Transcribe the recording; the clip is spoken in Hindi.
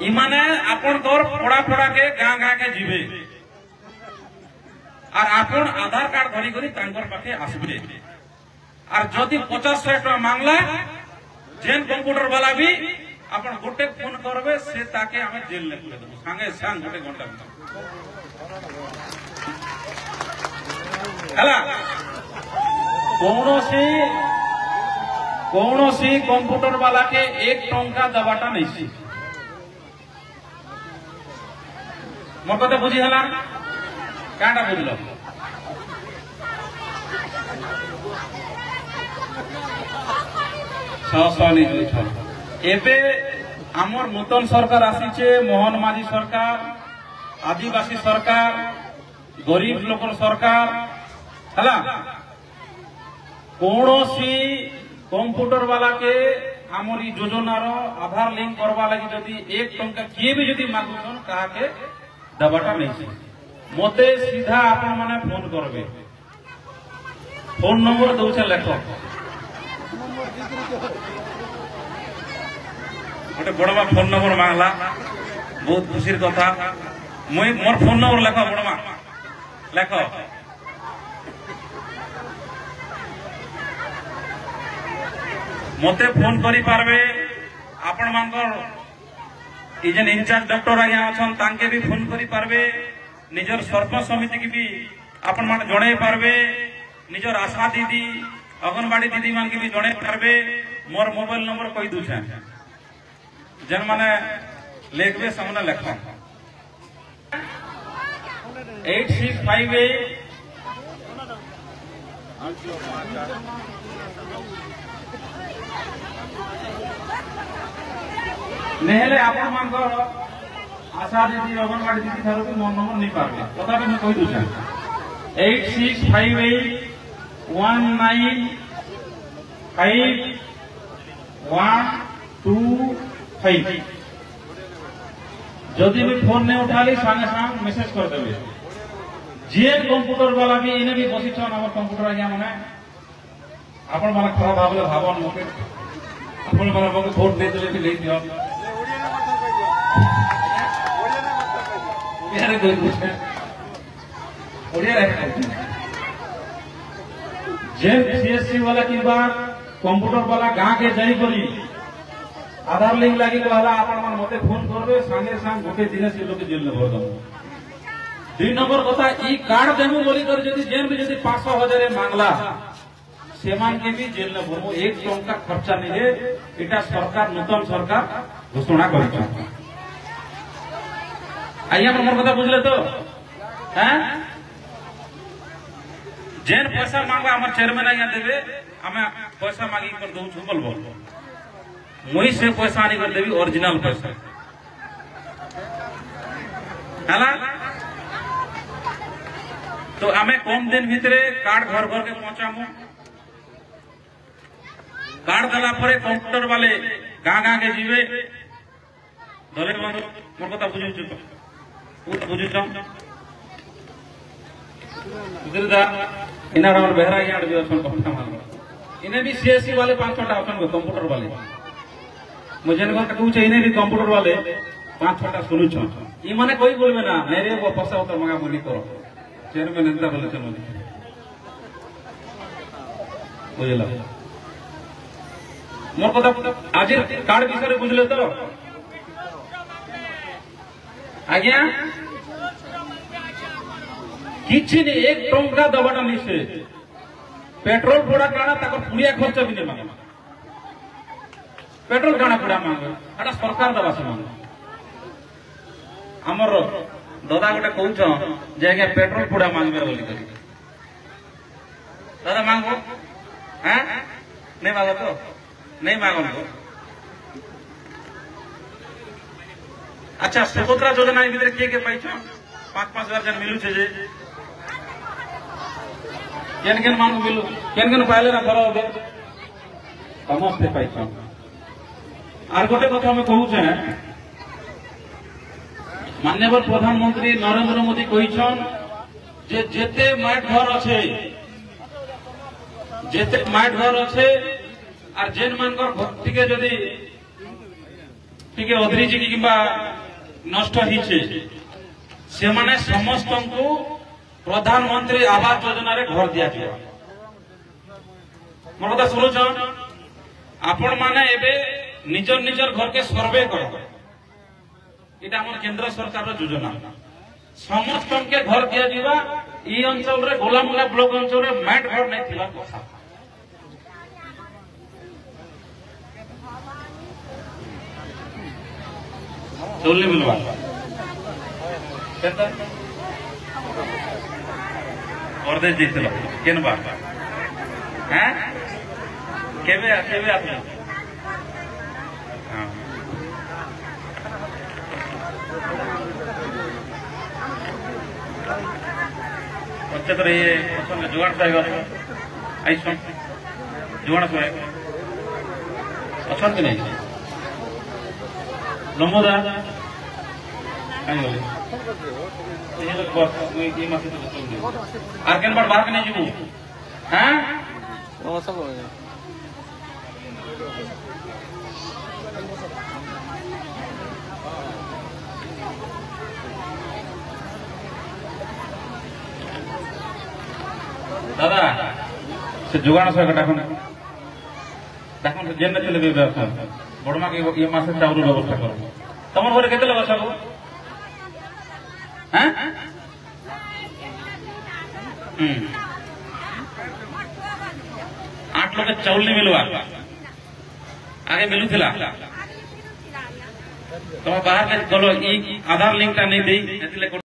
इमाने आपण तोर पड़ा पड़ा के गाँ गाँ के जीवे और आपण आधार कार्ड धरी करी तांकर पाखे आसबे और जदि 50-100 टका मांगला जेन कंप्यूटर वाला भी आपण गोटे फोन करबे से ताके हमें जेल ले पुरे देबो संगे संग गोटे घंटा हला कौनसी कंप्यूटर वाला के 1 टंका दबाटा नहीं मोर कथा बुझी हला काटा बुझलो एबे आमर नूतन सरकार आसीचे मोहन माझी सरकार आदिवासी सरकार गरीब लोकर सरकार हला कौनसी कंप्यूटर वाला के आमर ई योजनार आधार लिंक करवा लगी जदि 1 टंका किए भी जदि मागुछन कहा के दबाटा नहीं मते सीधा आपण माने फोन करबे फोन नंबर दउछे लेखो गोटे बड़मा फोन नंबर मांगला बहुत खुशी कथा मुई मोर फोन नंबर लेख बड़मा लेख मते फोन करी पारबे आपण मानकर इजन इंचार्ज डॉक्टर आज्ञा अछन तांके भी फोन करी पारबे निजर सरपंच समिति की भी आपण मान जणे पारबे निजर आशा दीदी अंगनवाड़ी दीदी मान के भी जणे पारबे मोर मोबाइल नंबर कहि दूछे जन माने लेखबे सामने लेखो 8658 नेहले आपण मानकर आशा दीदी अंगनवाड़ी दीदी थारो भी मोर नंबर नहीं पारबे कथा मैं कहि दूछे 8658 195 जदि भी फोन नहीं उठाली संगे संग मेसेज कर देबे जे कंप्यूटर वाला भी इने भी बसी छन हमर कंप्यूटर आज्ञा माने आपण माने खराब भाबले भावन मके आपण माने मके वोट दे देले भी ले दियो यारे कोई पूछे ओडिया रे जे सीएससी वाला की बात कंप्यूटर वाला गाँ के जाई करी आधार लिंक लगी कहला आपण मन मते फोन करबे संगे संग गोटे दिन से लोग जेल में भर दम 2 नंबर कथा ई कार्ड देमु बोली कर जदी जेन भी जदी 500,000 मांगला सेमान के भी जेल में भरमु 1 टंका खर्चा नहीं है एटा सरकार नूतन सरकार घोषणा करिछ आइया हमर कथा बुझले तो हैं जेन पैसा मांगबा हमर चेयरमैन आज्ञा देबे हमें पैसा मांगी कर दउ छु बोलबो मुई से पैसा आनी कर देबी ओरिजिनल पैसा हला तो हमें कम दिन भितरे कार्ड घर घर के पहुंचामु कार्ड दला परे कंप्यूटर वाले गाँ गाँ के जीवे धरे बंधु मोर कथा बुझु छु तो बुझु छु गुजरदा इना राम बेहरा याड भी ऑप्शन कम माल इने भी सीएससी वाले 5-6 ऑप्शन कंप्यूटर वाले मुझे न कहू छै इने भी कंप्यूटर वाले 5-6 सुनु छ ई माने कोई बोलबे ना मेरे वो पैसा उतर मंगा मुनी करो चेयरमैन एंता बोले चलो बुझला मोर कथा आज कार्ड विषय रे बुझले तो आज्ञा किछि ने 1 टंका दबाटा निसे पेट्रोल पोड़ा काना तकर पुड़िया खर्च भी नहीं मांगे पेट्रोल काना पुड़ा मांगे एटा सरकार दबा से मांगे हमर दादा गोटे कहउछ जे आज्ञा पेट्रोल पुड़ा मांगबे बोली करी दादा मांगो हैं नहीं मांगो तो नहीं मांगो तो अच्छा सुभद्रा योजना भीतर के पाइछ 5,000 जन मिलू छे जे केन केन मांगो मिलू केन केन पाइले ना घर होबे समस्ते पाइछ आर गोटे कथा हम कहू छे माननीय प्रधानमंत्री नरेंद्र मोदी कहिछन जे जेते माट घर अच्छे जेते माट घर अच्छे आर जेन मानकर भक्ति के जदि टिके अधरीची किंबा नष्ट हिचे से माने समस्त को प्रधानमंत्री आवास योजना रे घर दिया जाय मोर कथा सुनुछ आपण माने एबे निजर निजर घर के सर्वे करो इटा हमर केंद्र सरकार रो योजना समस्त के घर दिया जीवा ई अंचल रे गोलामुला ब्लॉक अंचल रे मैट घर नै थिबा कथा चोलनी मिलवा केता परदेश जैतलो केन बात हैं केबे आथलो हां अच्छे तो ये पसंद जुगाड़ चाहिए आइसो जुगाड़ सो अच्छा कि नहीं नमोदा आइले ये लोग बस ये मासे तो चल आर केन बार बाहर नहीं जीवो हैं ओ सब दादा से जुगाड़ सो डाकुन डाकुन जेन चले बे व्यवस्था बड़मा के ये मासे चाउर व्यवस्था करो तमन घरे केते लोग सब हैं 8 लोग चाउल नहीं मिलवा आगे मिलुथिला तुम बाहर के गलो ई आधार लिंक ता नहीं देई एतिले